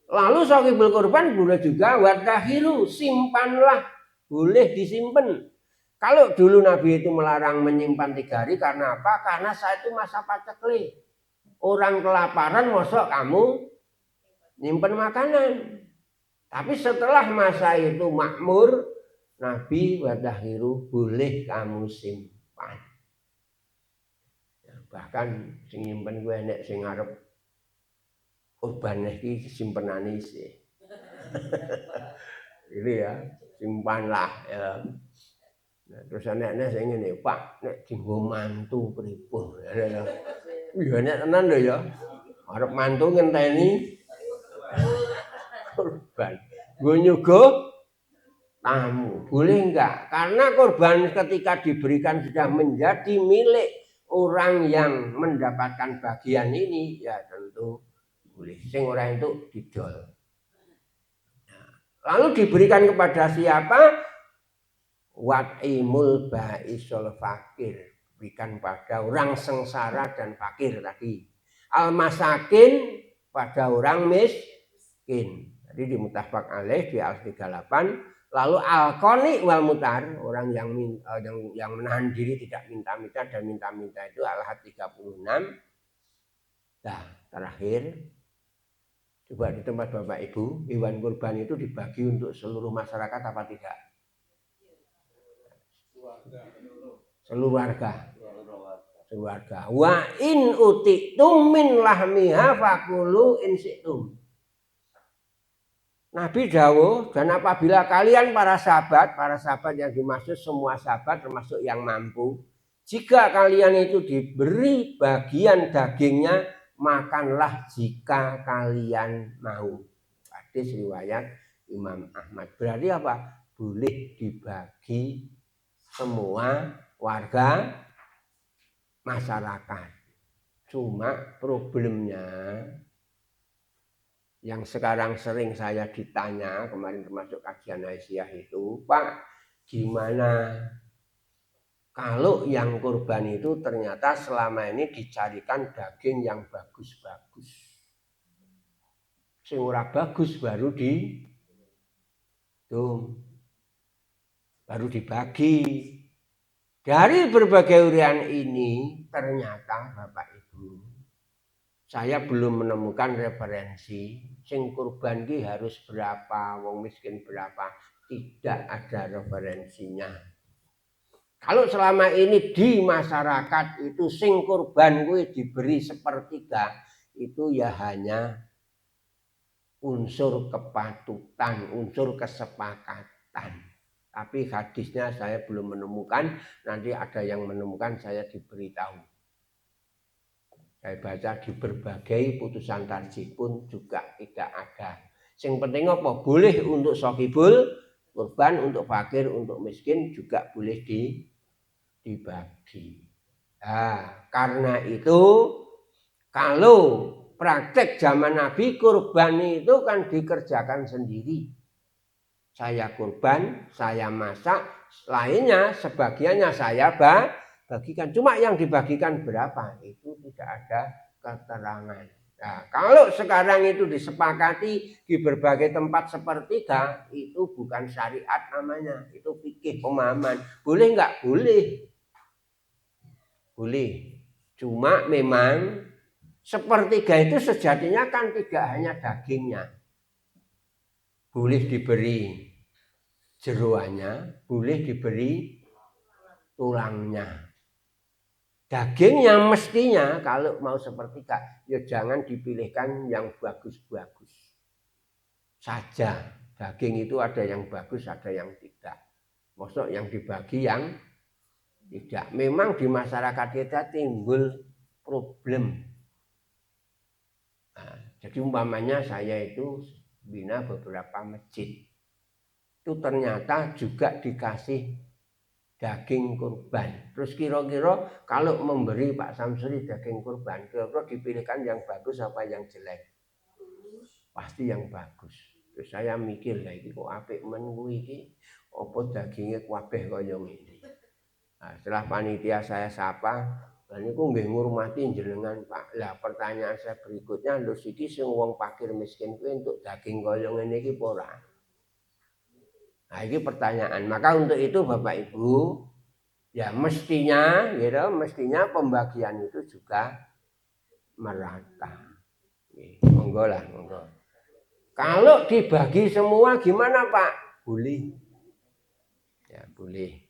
Lalu sohibul kurban boleh juga wadahiru, simpanlah, boleh disimpan. Kalau dulu Nabi itu melarang menyimpan 3 hari karena apa? Karena saat itu masa paceklik. Orang kelaparan, mosok kamu nyimpan makanan. Tapi setelah masa itu makmur, Nabi wadahiru, boleh kamu simpan. Ya, bahkan sing nyimpen gue nek sing ngarep kurban iki simpenane sih. Ini ya, simpanlah ya. Nah, terus anak-anak saya ngene, Pak, nek dienggo mantu pripun? Iya nek tenan lho ya. Arep mantu ngenteni kurban. Nggo nyuguh tamu. Boleh enggak? Karena kurban ketika diberikan sudah menjadi milik orang yang mendapatkan bagian ini, ya tentu boleh. Sing ora entuk didol. Nah, lalu diberikan kepada siapa? Wat'imul ba'isul fakir, berikan pada orang sengsara dan fakir tadi. Al-masakin pada orang miskin. Jadi di Muttafaq alaih di al-38. Lalu al-qani wal mutar, orang yang menahan diri tidak minta-minta dan minta-minta itu al-had 36. Nah, terakhir coba di tempat Bapak Ibu, hewan kurban itu dibagi untuk seluruh masyarakat apa tidak? Seluruh warga. Wa in utitum min lahmiha fakulu in situm. Nabi dawuh, dan apabila kalian para sahabat yang dimaksud semua sahabat termasuk yang mampu, jika kalian itu diberi bagian dagingnya, makanlah jika kalian mau. Hadis riwayat Imam Ahmad. Berarti apa? Boleh dibagi semua warga masyarakat. Cuma problemnya yang sekarang sering saya ditanya, kemarin termasuk kajian Aisyah itu, Pak, gimana kalau yang kurban itu ternyata selama ini dicarikan daging yang bagus-bagus. Sing ora bagus baru baru dibagi. Dari berbagai urian ini ternyata Bapak Ibu, saya belum menemukan referensi sing kurban ki harus berapa, wong miskin berapa, tidak ada referensinya. Kalau selama ini di masyarakat itu sing kurban kuwi diberi sepertiga, itu ya hanya unsur kepatutan, unsur kesepakatan. Tapi hadisnya saya belum menemukan, nanti ada yang menemukan saya diberitahu. Saya baca di berbagai putusan tarjih pun juga tidak ada. Yang penting apa? Boleh untuk sahibul kurban, untuk fakir, untuk miskin juga boleh dibagi. Nah, karena itu kalau praktek zaman Nabi kurban itu kan dikerjakan sendiri. Saya kurban, saya masak, lainnya sebagiannya saya bagikan. Cuma yang dibagikan berapa itu tidak ada keterangan. Nah, kalau sekarang itu disepakati di berbagai tempat sepertiga, itu bukan syariat namanya, itu fikih pemahaman. Boleh nggak? Boleh. Boleh. Cuma memang sepertiga itu sejatinya kan tidak hanya dagingnya. Boleh diberi jeroannya, boleh diberi tulangnya. Dagingnya mestinya kalau mau sepertiga, ya jangan dipilihkan yang bagus-bagus saja. Daging itu ada yang bagus, ada yang tidak. Maksud yang dibagi yang tidak. Memang di masyarakat kita timbul problem. Nah, jadi umpamanya saya itu bina beberapa masjid. Itu ternyata juga dikasih daging kurban. Terus kira-kira kalau memberi Pak Samsuri daging kurban, kira-kira dipilihkan yang bagus apa yang jelek? Pasti yang bagus. Terus saya mikir lah iki kok apik men kuwi iki apa daginge kabeh kaya ngene. Nah, setelah panitia saya sapa, dan niku nggih ngurmati jenengan Pak. Lah pertanyaan saya berikutnya, lho siki sing wong fakir miskin kuwi entuk daging kaya ngene iki apa ora? Nah, ini pertanyaan. Maka untuk itu Bapak Ibu, ya mestinya, gitu, mestinya pembagian itu juga merata. Monggo lah, monggo. Kalau dibagi semua gimana Pak? Boleh. Ya boleh.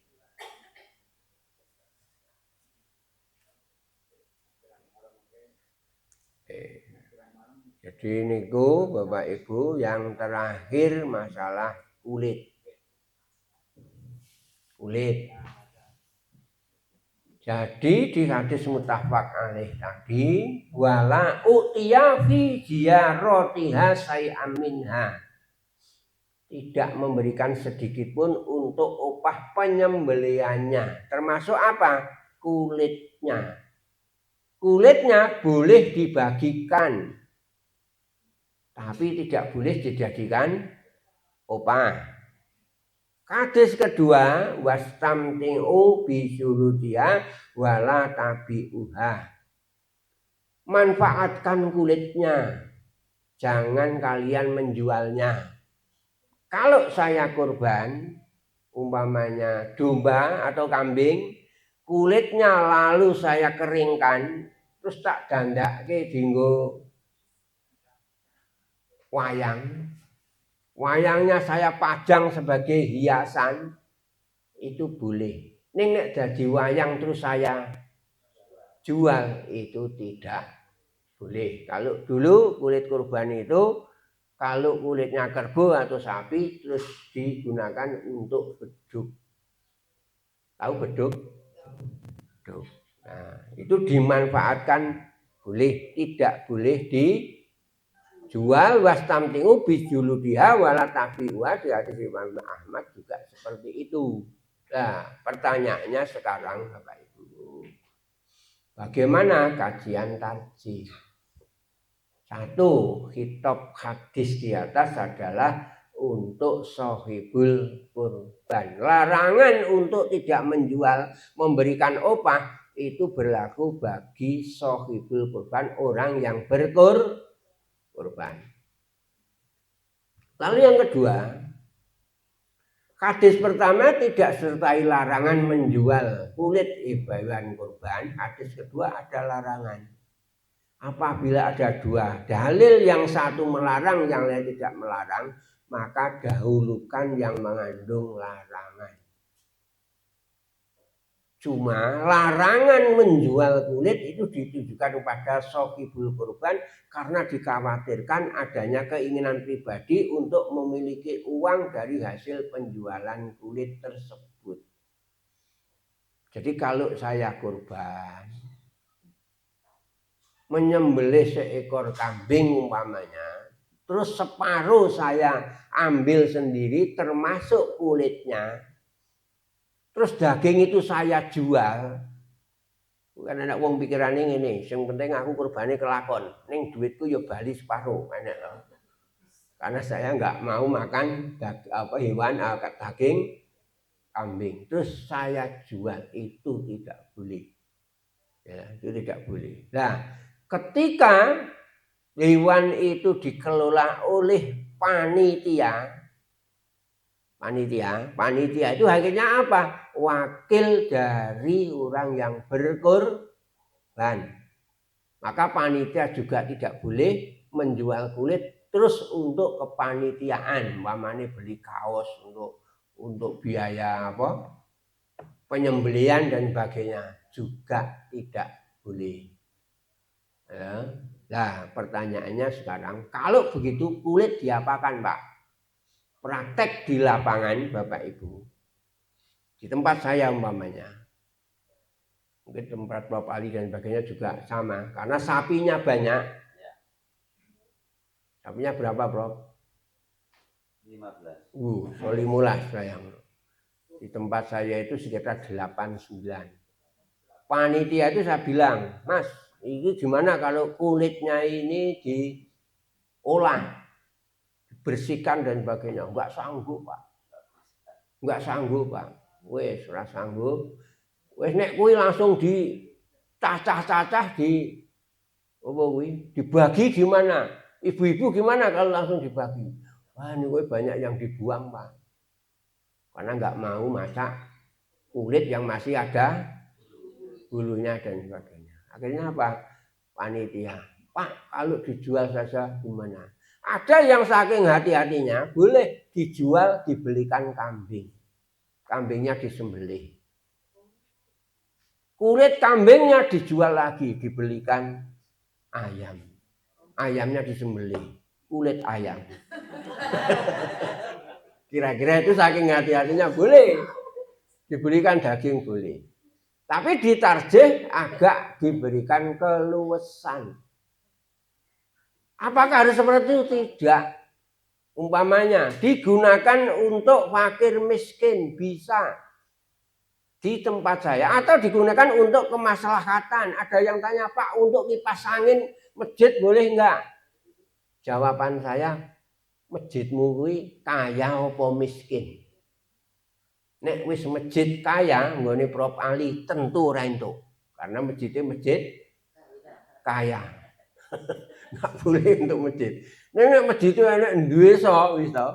Jadi niku Bapak Ibu yang terakhir masalah kulit. Kulit. Jadi di hadis muttafaq alaih tadi, wala utiya fi ziyaratiha say'am minha. Tidak memberikan sedikit pun untuk upah penyembelihannya. Termasuk apa? Kulitnya. Kulitnya boleh dibagikan, tapi tidak boleh dijadikan upah. Hadis kedua, wastamti'u bisyurutiha wala tabi'uha. Manfaatkan kulitnya, jangan kalian menjualnya. Kalau saya kurban, umpamanya domba atau kambing, kulitnya lalu saya keringkan, terus tak dandake dinggo wayang. Wayangnya saya pajang sebagai hiasan, itu boleh. Ning nek dadi wayang terus saya jual, itu tidak boleh. Kalau dulu kulit kurban itu, kalau kulitnya kerbau atau sapi terus digunakan untuk beduk. Tahu beduk? Beduk. Nah, itu dimanfaatkan boleh, tidak boleh jual. Wastamti'u bijuludiha wala tabi'uha, di hadis Imam Ahmad juga seperti itu. Nah, pertanyaannya sekarang Bapak Ibu, bagaimana kajian tarjih? Satu, kitab hadis di atas adalah untuk sahibul kurban. Larangan untuk tidak menjual, memberikan upah itu berlaku bagi sahibul kurban, orang yang berkurban. Lalu yang kedua, hadis pertama tidak sertai larangan menjual kulit hewan kurban. Hadis kedua ada larangan. apabila ada dua dalil, yang satu melarang, yang lain tidak melarang, maka dahulukan yang mengandung larangan. Cuma larangan menjual kulit itu ditujukan kepada shahibul kurban karena dikhawatirkan adanya keinginan pribadi untuk memiliki uang dari hasil penjualan kulit tersebut. Jadi kalau saya kurban, menyembelih seekor kambing umpamanya, terus separuh saya ambil sendiri termasuk kulitnya, terus daging itu saya jual. Bukan anak wong pikirane ngene, sing penting aku kurbane kelakon, ning duitku ya bali separuh, enak loh. Karena saya nggak mau makan hewan daging kambing, terus saya jual, itu tidak boleh. Ya, itu tidak boleh. Nah, ketika hewan itu dikelola oleh panitia itu akhirnya apa? Wakil dari orang yang berkorban. Maka panitia juga tidak boleh menjual kulit terus untuk kepanitiaan, umpamanya beli kaos untuk biaya penyembelihan dan sebagainya, juga tidak boleh. Ya. Nah, pertanyaannya sekarang, kalau begitu kulit diapakan, Pak? Praktek di lapangan, Bapak Ibu, di tempat saya umpamanya, mungkin tempat Prof Ali dan sebagainya juga sama, karena sapinya banyak. Sapinya berapa, Prof? 15. 15 sayang. Di tempat saya itu sekitar 8-9. Panitia itu saya bilang, Mas, ini gimana kalau kulitnya ini diolah, bersihkan dan sebagainya? Enggak sanggup, Pak. Enggak sanggup, Pak. Wes ora sanggup. Wes nek kuwi langsung dicacah-cacah dibagi gimana? Ibu-ibu gimana kalau langsung dibagi? Wah, ini banyak yang dibuang, Pak. Karena enggak mau masak kulit yang masih ada bulunya dan sebagainya. Akhirnya apa? Panitia, Pak, kalau dijual saja gimana? Ada yang saking hati-hatinya boleh dijual, dibelikan kambing. Kambingnya disembelih. Kulit kambingnya dijual lagi, dibelikan ayam. Ayamnya disembelih, kulit ayam. Kira-kira itu saking hati-hatinya boleh. Diberikan daging boleh. Tapi ditarjih agak diberikan keluasan. Apakah harus seperti itu? Tidak. Umpamanya digunakan untuk fakir miskin bisa di tempat saya, atau digunakan untuk kemaslahatan. Ada yang tanya, Pak, untuk kipas angin masjid boleh enggak? Jawaban saya, masjidmu kuwi kaya apa miskin? Nek wis masjid kaya, nggone Prof Ali tentu ora entuk. Karena masjidnya masjid kaya. Nggak boleh untuk masjid. Nek masjid itu enak duwe wis to.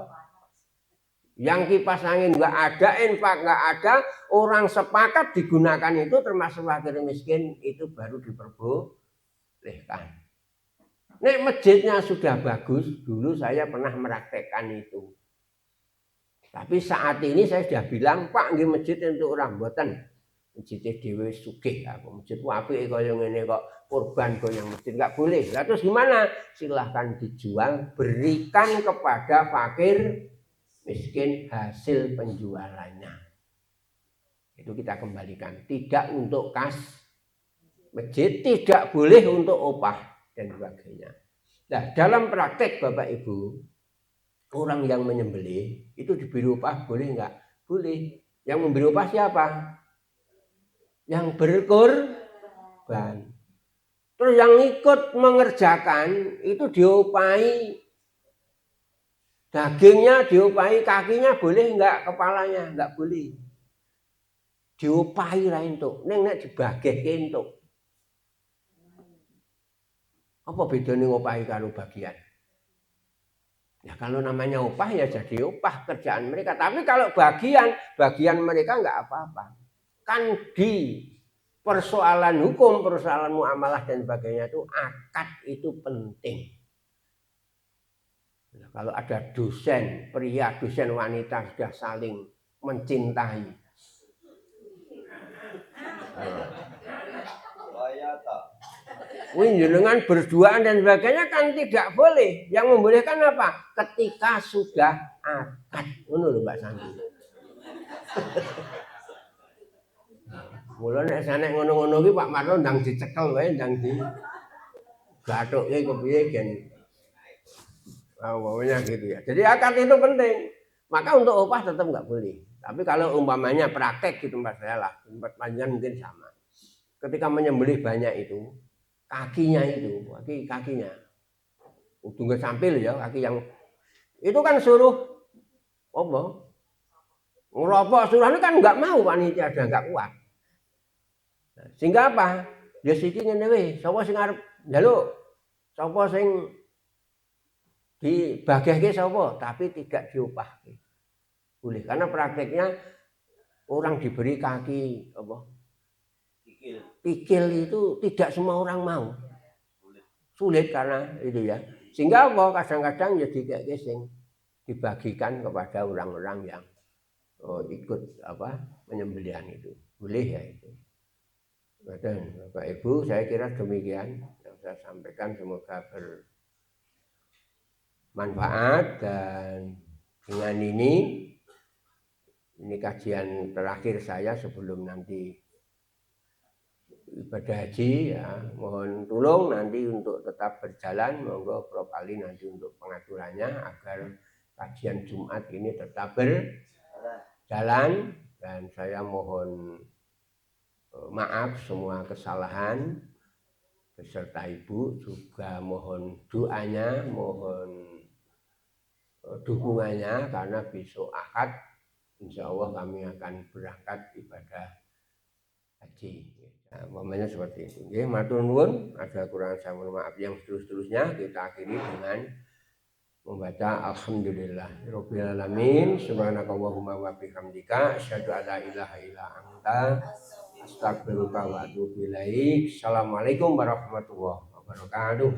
Yang kipas angin nggak ada, infak nggak ada, orang sepakat digunakan itu termasuk fakir miskin, itu baru diperbolehkan. Nek masjidnya sudah bagus, dulu saya pernah meraktekkan itu. Tapi saat ini saya sudah bilang, Pak, nggih masjid untuk orang mboten. Masjid dhewe sugih aku. Masjid apik kaya ngene kok kurban goyang masjid enggak boleh. Lah terus gimana? Silahkan dijual, berikan kepada fakir miskin hasil penjualannya. Itu kita kembalikan. Tidak untuk kas masjid, tidak boleh untuk opah dan sebagainya. Nah, dalam praktek Bapak Ibu, orang yang menyembelih itu diberi upah boleh enggak? Boleh. Yang memberi upah siapa? Yang berkorban. Terus yang ikut mengerjakan itu diupahi, dagingnya diupahi, kakinya boleh enggak, kepalanya enggak boleh. Diupahi ra entuk, ning nek dibagihke entuk. Apa bedanya ngupahi karo bagian? Ya kalau namanya upah ya jadi upah kerjaan mereka. Tapi kalau bagian mereka enggak apa-apa. Kan persoalan hukum, persoalan muamalah dan sebagainya itu akad itu penting. Nah, kalau ada dosen pria, dosen wanita sudah saling mencintai. Jenengan berduaan dan sebagainya kan tidak boleh. Yang membolehkan apa? Ketika sudah akad. Ngono lho Mbak Santi. Mula nek sanek ngono-ngono ki Pak Marno ndang dicekel wae ndang di gathuke kepiye gen. Pokoknya gitu ya. Jadi akad itu penting. Maka untuk upah tetap nggak boleh. Tapi kalau umpamanya praktek di tempat saya lah, tempat panjang mungkin sama. Ketika menyembelih banyak itu, kakinya itu, kakinya, ujungnya sampil ya, kaki yang itu kan suruh apa? Ngerokok suruhnya kan nggak mau panitia ada nggak kuat. Sehingga apa? Ya siki ngene wae, sapa sing arep njaluk? Sapa sing dibagihke sapa, tapi tidak diupahke. Boleh karena prakteknya orang diberi kaki apa? Pikil itu tidak semua orang mau. Sulit karena itu ya. Sehingga apa? Kadang-kadang ya dikeke sing dibagikan kepada orang-orang yang ikut apa penyembelihan itu. Boleh ya itu. Dan Bapak Ibu, saya kira demikian yang saya sampaikan, semoga bermanfaat. Dan dengan ini kajian terakhir saya sebelum nanti ibadah haji ya, mohon tolong nanti untuk tetap berjalan, monggo Prof Ali nanti untuk pengaturannya agar kajian Jumat ini tetap berjalan. Dan saya mohon maaf semua kesalahan beserta Ibu, juga mohon doanya, mohon dukungannya karena besok Ahad insya Allah kami akan berangkat ibadah haji. Nah, momennya seperti itu. Oke, matur nuwun, ada kurang saya mohon maaf yang seterusnya. Kita akhiri dengan membaca alhamdulillahirabbil alamin, subhanakallahumma wa bihamdika asyhadu an la ilaha illa anta astaghfiruka wa atubu ilaik. Assalamualaikum warahmatullahi wabarakatuh.